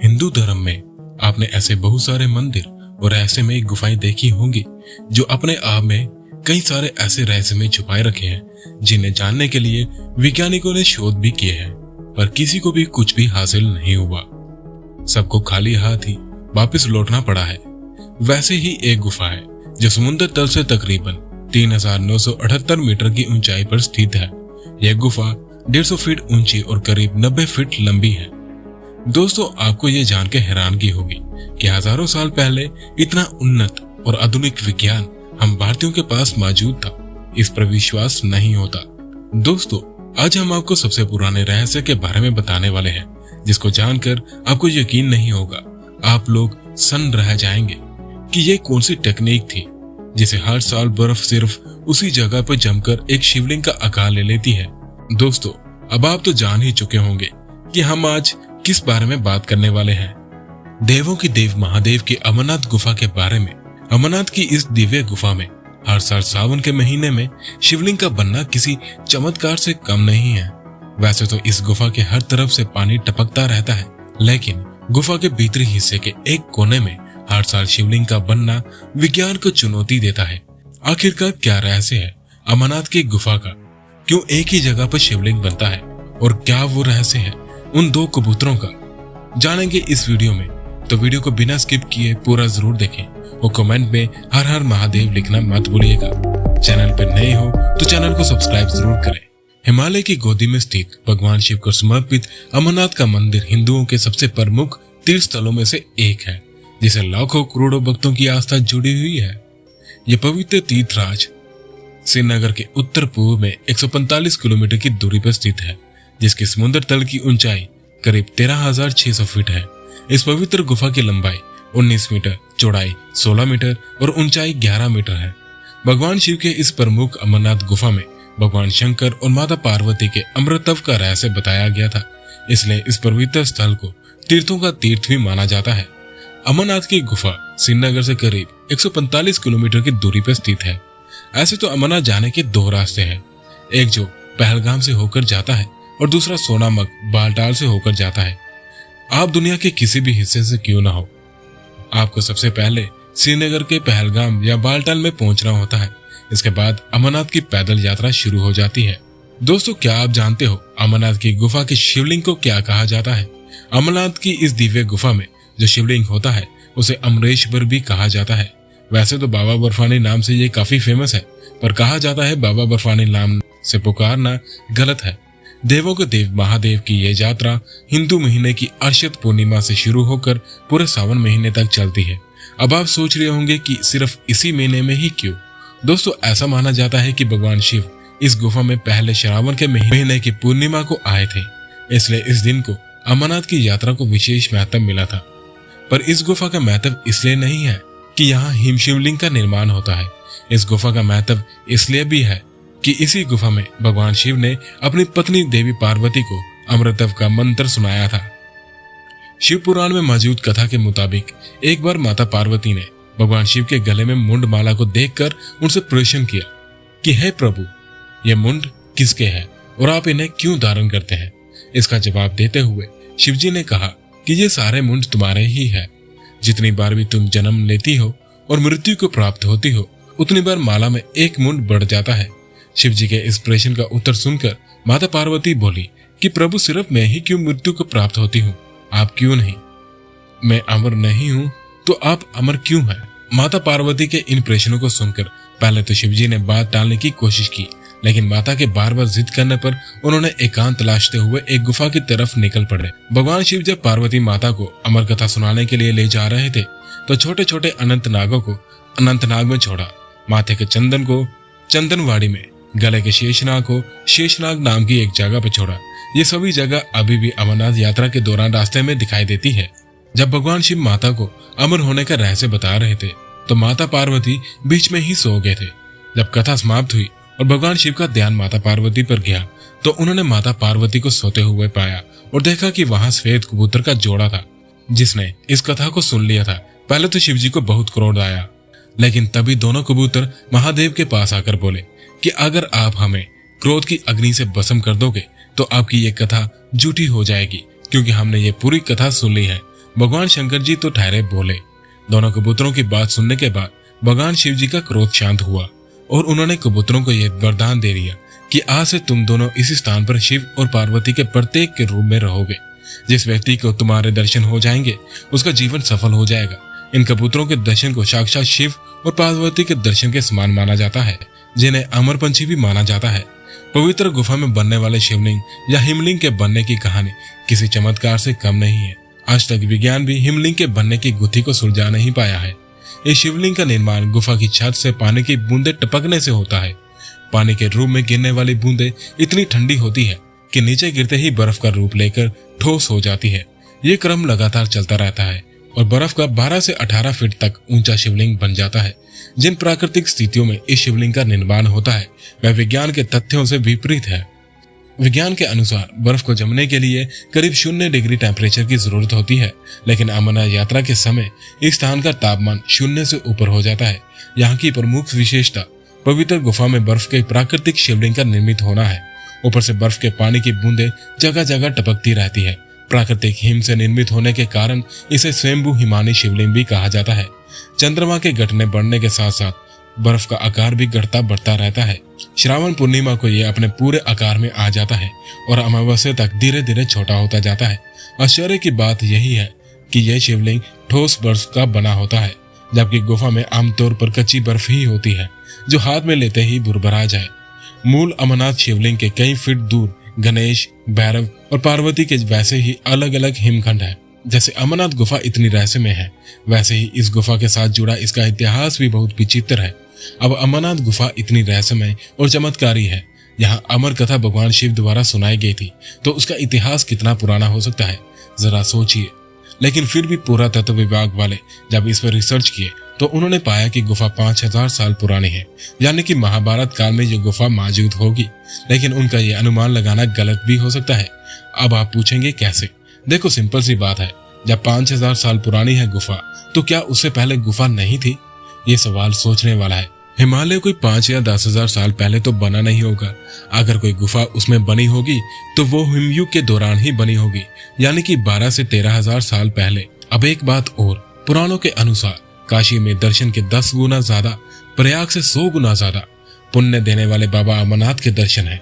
हिंदू धर्म में आपने ऐसे बहुत सारे मंदिर और रहस्यमय गुफाएं देखी होंगी जो अपने आप में कई सारे ऐसे रहस्यमय छुपाए रखे हैं जिन्हें जानने के लिए वैज्ञानिकों ने शोध भी किए हैं, पर किसी को भी कुछ भी हासिल नहीं हुआ। सबको खाली हाथ ही वापस लौटना पड़ा है। वैसे ही एक गुफा है जो समुद्र तल से तकरीबन 3978 मीटर की ऊंचाई पर स्थित है। यह गुफा 150 फीट ऊंची और करीब 90 फीट लंबी है। दोस्तों, आपको ये जान के हैरानगी होगी कि हजारों साल पहले इतना उन्नत और आधुनिक विज्ञान हम भारतीयों के पास मौजूद था। इस पर विश्वास नहीं होता। दोस्तों, आज हम आपको सबसे पुराने रहस्य के बारे में बताने वाले हैं, जिसको जानकर आपको यकीन नहीं होगा। आप लोग सन्न रह जाएंगे कि ये कौन सी टेक्निक थी जिसे हर साल बर्फ सिर्फ उसी जगह पर जमकर एक शिवलिंग का आकार ले लेती है। दोस्तों, अब आप तो जान ही चुके होंगे कि हम आज किस बारे में बात करने वाले हैं। देवों की देव महादेव की अमरनाथ गुफा के बारे में। अमरनाथ की इस दिव्य गुफा में हर साल सावन के महीने में शिवलिंग का बनना किसी चमत्कार से कम नहीं है। वैसे तो इस गुफा के हर तरफ से पानी टपकता रहता है, लेकिन गुफा के भीतरी हिस्से के एक कोने में हर साल शिवलिंग का बनना विज्ञान को चुनौती देता है। आखिरकार क्या रहस्य है अमरनाथ की गुफा का? क्यों एक ही जगह पर शिवलिंग बनता है और क्या वो रहस्य है उन दो कबूतरों का? जानेंगे इस वीडियो में, तो वीडियो को बिना स्किप किए पूरा जरूर देखें और कमेंट में हर हर महादेव लिखना मत भूलिएगा। चैनल पर नए हो तो चैनल को सब्सक्राइब जरूर करें। हिमालय की गोदी में स्थित भगवान शिव को समर्पित अमरनाथ का मंदिर हिंदुओं के सबसे प्रमुख तीर्थ स्थलों में से एक है, जिसे लाखों करोड़ों भक्तों की आस्था जुड़ी हुई है। यह पवित्र तीर्थराज श्रीनगर के उत्तर पूर्व में 145 किलोमीटर की दूरी पर स्थित है, जिसकी समुद्र तल की ऊंचाई करीब 13,600 फीट है। इस पवित्र गुफा की लंबाई 19 मीटर, चौड़ाई 16 मीटर और ऊंचाई 11 मीटर है। भगवान शिव के इस प्रमुख अमरनाथ गुफा में भगवान शंकर और माता पार्वती के अमृतत्व का रहस्य बताया गया था, इसलिए इस पवित्र स्थल को तीर्थों का तीर्थ भी माना जाता है। अमरनाथ की गुफा श्रीनगर से करीब 145 किलोमीटर की दूरी पर स्थित है। ऐसे तो अमरनाथ जाने के दो रास्ते हैं, एक जो पहलगाम से होकर जाता है और दूसरा सोनामर्ग बालटाल से होकर जाता है। आप दुनिया के किसी भी हिस्से से क्यों ना हो, आपको सबसे पहले श्रीनगर के पहलगाम या बालटाल में पहुंचना होता है। इसके बाद अमरनाथ की पैदल यात्रा शुरू हो जाती है। दोस्तों, क्या आप जानते हो अमरनाथ की गुफा के शिवलिंग को क्या कहा जाता है? अमरनाथ की इस दिव्य गुफा में जो शिवलिंग होता है उसे अमरेश्वर भी कहा जाता है। वैसे तो बाबा बर्फानी नाम से ये काफी फेमस है, पर कहा जाता है बाबा बर्फानी नाम से पुकारना गलत है। देवों के देव महादेव की यह यात्रा हिंदू महीने की अक्षत पूर्णिमा से शुरू होकर पूरे सावन महीने तक चलती है। अब आप सोच रहे होंगे कि सिर्फ इसी महीने में ही क्यों? दोस्तों, ऐसा माना जाता है कि भगवान शिव इस गुफा में पहले श्रावण के महीने की पूर्णिमा को आए थे, इसलिए इस दिन को अमरनाथ की यात्रा को विशेष महत्व मिला था। पर इस गुफा का महत्व इसलिए नहीं है कि यहाँ हिम शिवलिंग का निर्माण होता है। इस गुफा का महत्व इसलिए भी है कि इसी गुफा में भगवान शिव ने अपनी पत्नी देवी पार्वती को अमृतत्व का मंत्र सुनाया था। शिव पुराण में मौजूद कथा के मुताबिक एक बार माता पार्वती ने भगवान शिव के गले में मुंड माला को देखकर उनसे प्रश्न किया कि हे प्रभु, ये मुंड किसके हैं और आप इन्हें क्यों धारण करते हैं? इसका जवाब देते हुए शिव जी ने कहा कि ये सारे मुंड तुम्हारे ही है। जितनी बार भी तुम जन्म लेती हो और मृत्यु को प्राप्त होती हो, उतनी बार माला में एक मुंड बढ़ जाता है। शिव जी के इस प्रश्न का उत्तर सुनकर माता पार्वती बोली कि प्रभु, सिर्फ मैं ही क्यों मृत्यु को प्राप्त होती हूँ, आप क्यों नहीं? मैं अमर नहीं हूँ तो आप अमर क्यों हैं? माता पार्वती के इन प्रश्नों को सुनकर पहले तो शिव जी ने बात टालने की कोशिश की, लेकिन माता के बार बार जिद करने पर उन्होंने एकांत तलाशते हुए एक गुफा की तरफ निकल पड़े। भगवान शिव जब पार्वती माता को अमर कथा सुनाने के लिए ले जा रहे थे तो छोटे छोटे अनंत नागों को अनंतनाग में छोड़ा, माथे के चंदन को चंदनवाड़ी में, गले के शेषनाग को शेषनाग नाम की एक जगह पर छोड़ा। ये सभी जगह अभी भी अमरनाथ यात्रा के दौरान रास्ते में दिखाई देती है। जब भगवान शिव माता को अमर होने का रहस्य बता रहे थे तो माता पार्वती बीच में ही सो गए थे। जब कथा समाप्त हुई और भगवान शिव का ध्यान माता पार्वती पर गया तो उन्होंने माता पार्वती को सोते हुए पाया और देखा कि वहां श्वेत कबूतर का जोड़ा था, जिसने इस कथा को सुन लिया था। पहले तो शिव जी को बहुत क्रोध आया, लेकिन तभी दोनों कबूतर महादेव के पास आकर बोले कि अगर आप हमें क्रोध की अग्नि से भस्म कर दोगे तो आपकी ये कथा झूठी हो जाएगी, क्योंकि हमने ये पूरी कथा सुन ली है। भगवान शंकर जी तो ठहरे बोले। दोनों कबूतरों की बात सुनने के बाद भगवान शिव जी का क्रोध शांत हुआ और उन्होंने कबूतरों को यह वरदान दे दिया कि आज से तुम दोनों इसी स्थान पर शिव और पार्वती के प्रत्येक के रूप में रहोगे। जिस व्यक्ति को तुम्हारे दर्शन हो जाएंगे उसका जीवन सफल हो जाएगा। इन कबूतरों के दर्शन को साक्षात शिव और पार्वती के दर्शन के समान माना जाता है, जिन्हें अमर पंछी भी माना जाता है। पवित्र गुफा में बनने वाले शिवलिंग या हिमलिंग के बनने की कहानी किसी चमत्कार से कम नहीं है। आज तक विज्ञान भी हिमलिंग के बनने की गुत्थी को सुलझा नहीं पाया है। इस शिवलिंग का निर्माण गुफा की छत से पानी की बूंदें टपकने से होता है। पानी के रूप में गिरने वाली बूंदें इतनी ठंडी होती है कि नीचे गिरते ही बर्फ का रूप लेकर ठोस हो जाती है। ये क्रम लगातार चलता रहता है और बर्फ का 12 से 18 फीट तक ऊंचा शिवलिंग बन जाता है। जिन प्राकृतिक स्थितियों में इस शिवलिंग का निर्माण होता है वह विज्ञान के तथ्यों से विपरीत है। विज्ञान के अनुसार बर्फ को जमने के लिए करीब 0 डिग्री टेम्परेचर की जरूरत होती है, लेकिन अमरनाथ यात्रा के समय इस स्थान का तापमान 0 से ऊपर हो जाता है। यहाँ की प्रमुख विशेषता पवित्र गुफा में बर्फ के प्राकृतिक शिवलिंग का निर्मित होना है। ऊपर से बर्फ के पानी की बूंदें जगह जगह टपकती रहती है। प्राकृतिक हिम से निर्मित होने के कारण इसे स्वयंभू हिमानी शिवलिंग भी कहा जाता है। चंद्रमा के घटने बढ़ने के साथ साथ बर्फ का आकार भी घटता बढ़ता रहता है। श्रावण पूर्णिमा को यह अपने पूरे आकार में आ जाता है और अमावस्या तक धीरे धीरे छोटा होता जाता है। आश्चर्य की बात यही है कि यह शिवलिंग ठोस बर्फ का बना होता है, जबकि गुफा में आमतौर पर कच्ची बर्फ ही होती है जो हाथ में लेते ही भुरभुरा जाए। मूल अमरनाथ शिवलिंग के कई फीट दूर गणेश, भैरव और पार्वती के वैसे ही अलग अलग हिमखंड है। जैसे अमरनाथ गुफा इतनी रहस्यमय है, वैसे ही इस गुफा के साथ जुड़ा इसका इतिहास भी बहुत विचित्र है। अब अमरनाथ गुफा इतनी रहस्यमय और चमत्कारी है, यहाँ अमर कथा भगवान शिव द्वारा सुनाई गई थी, तो उसका इतिहास कितना पुराना हो सकता है, जरा सोचिए। लेकिन फिर भी पुरातत्व विभाग वाले जब इस पर रिसर्च किए तो उन्होंने पाया कि गुफा 5000 साल पुरानी है, यानी कि महाभारत काल में ये गुफा मौजूद होगी। लेकिन उनका ये अनुमान लगाना गलत भी हो सकता है। अब आप पूछेंगे कैसे? देखो, सिंपल सी बात है, जब 5000 साल पुरानी है गुफा, तो क्या उससे पहले गुफा नहीं थी? ये सवाल सोचने वाला है। हिमालय कोई 5 या 10,000 साल पहले तो बना नहीं होगा। अगर कोई गुफा उसमें बनी होगी तो वो हिमयुग के दौरान ही बनी होगी, यानी कि 12 से 13,000 साल पहले। अब एक बात और, पुराणों के अनुसार काशी में दर्शन के 10 गुना ज्यादा, प्रयाग से 100 गुना ज्यादा पुण्य देने वाले बाबा अमरनाथ के दर्शन है,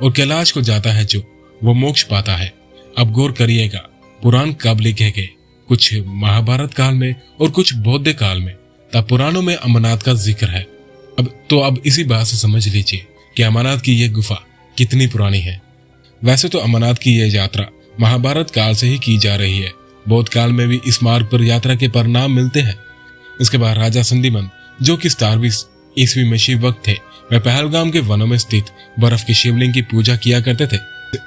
और कैलाश को जाता है जो, वो मोक्ष पाता है। अब गौर करिएगा, पुराण कब लिखे गए? कुछ महाभारत काल में और कुछ बौद्ध काल में। तब पुराणों में अमरनाथ का जिक्र है। अब इसी बात से समझ लीजिए कि अमरनाथ की यह गुफा कितनी पुरानी है। वैसे तो अमरनाथ की यह यात्रा महाभारत काल से ही की जा रही है। बौद्ध काल में भी इस मार्ग पर यात्रा के परिणाम मिलते हैं। इसके बाद राजा संधिमन, जो कि 17वीं ईस्वी में शिव भक्त थे, वह पहलगाम के वनों में स्थित बर्फ के शिवलिंग की पूजा किया करते थे।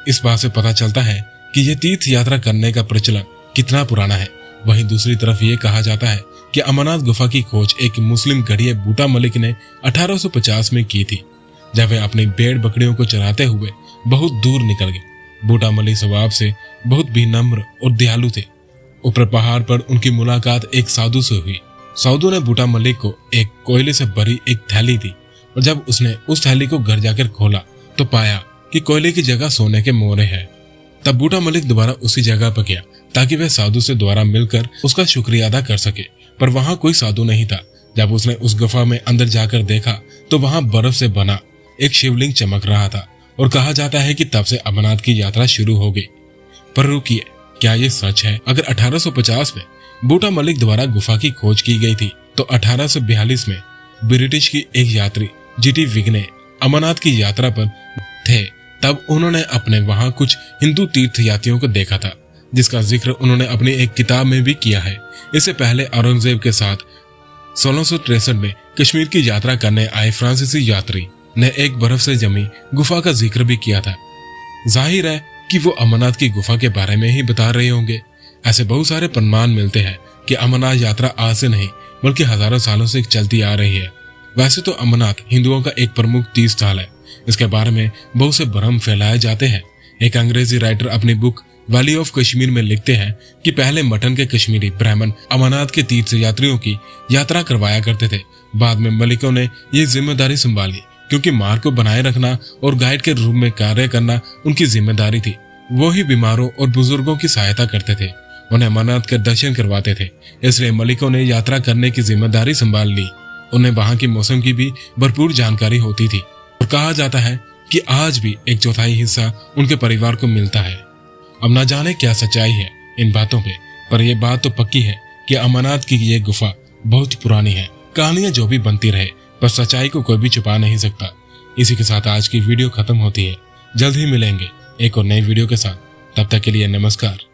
इस बात से पता चलता है कि यह तीर्थ यात्रा करने का प्रचलन कितना पुराना है। वहीं दूसरी तरफ ये कहा जाता है कि अमरनाथ गुफा की खोज एक मुस्लिम गढ़िया बूटा मलिक ने 1850 में की थी, जब वे अपनी भेड़ बकरियों को चराते हुए बहुत दूर निकल गए। बूटा मलिक स्वभाव से बहुत विनम्र और दयालु थे। ऊपर पहाड़ पर उनकी मुलाकात एक साधु से हुई। साधु ने बूटा मलिक को एक कोयले से भरी एक थैली दी, और जब उसने उस थैली को घर जाकर खोला तो पाया कि कोयले की जगह सोने के मोहरे हैं। तब बूटा मलिक दोबारा उसी जगह पर गया ताकि वह साधु से दोबारा मिलकर उसका शुक्रिया अदा कर सके, पर वहां कोई साधु नहीं था। जब उसने उस गुफा में अंदर जाकर देखा तो वहां बर्फ से बना एक शिवलिंग चमक रहा था, और कहा जाता है कि तब से अमरनाथ की यात्रा शुरू हो गई। पर रुकिए, क्या ये सच है? अगर 1850 में बूटा मलिक द्वारा गुफा की खोज की गई थी, तो 1842 में ब्रिटिश की एक यात्री जीटी विग्ने अमरनाथ की यात्रा पर थे। तब उन्होंने अपने वहां कुछ हिंदू तीर्थ यात्रियों को देखा था, जिसका जिक्र उन्होंने अपनी एक किताब में भी किया है। इससे पहले औरंगजेब के साथ 1663 में कश्मीर की यात्रा करने आए फ्रांसीसी यात्री ने एक बर्फ से जमी गुफा का जिक्र भी किया था। जाहिर है कि वो अमरनाथ की गुफा के बारे में ही बता रहे होंगे। ऐसे बहुत सारे प्रमाण मिलते हैं कि अमरनाथ यात्रा आज से नहीं बल्कि हजारों सालों से चलती आ रही है। वैसे तो अमरनाथ हिंदुओं का एक प्रमुख तीर्थ स्थल है। इसके बारे में बहुत से भ्रम फैलाए जाते हैं। एक अंग्रेजी राइटर अपनी बुक वैली ऑफ कश्मीर में लिखते हैं कि पहले मठन के कश्मीरी ब्राह्मण अमरनाथ के तीर्थ यात्रियों की यात्रा करवाया करते थे। बाद में मलिकों ने ये जिम्मेदारी संभाली, क्योंकि मार्ग को बनाए रखना और गाइड के रूप में कार्य करना उनकी जिम्मेदारी थी। वो ही बीमारों और बुजुर्गों की सहायता करते थे। उन्हें अमरनाथ के दर्शन करवाते थे। इसलिए मलिकों ने यात्रा करने की जिम्मेदारी संभाल ली। उन्हें वहां के मौसम की भी भरपूर जानकारी होती थी और कहा जाता है कि आज भी 1/4 हिस्सा उनके परिवार को मिलता है। अब ना जाने क्या सच्चाई है इन बातों पे, पर यह बात तो पक्की है कि अमरनाथ की ये गुफा बहुत पुरानी है। कहानियां जो भी बनती रहे, पर सच्चाई को कोई भी छुपा नहीं सकता। इसी के साथ आज की वीडियो खत्म होती है। जल्द ही मिलेंगे एक और नई वीडियो के साथ। तब तक के लिए नमस्कार।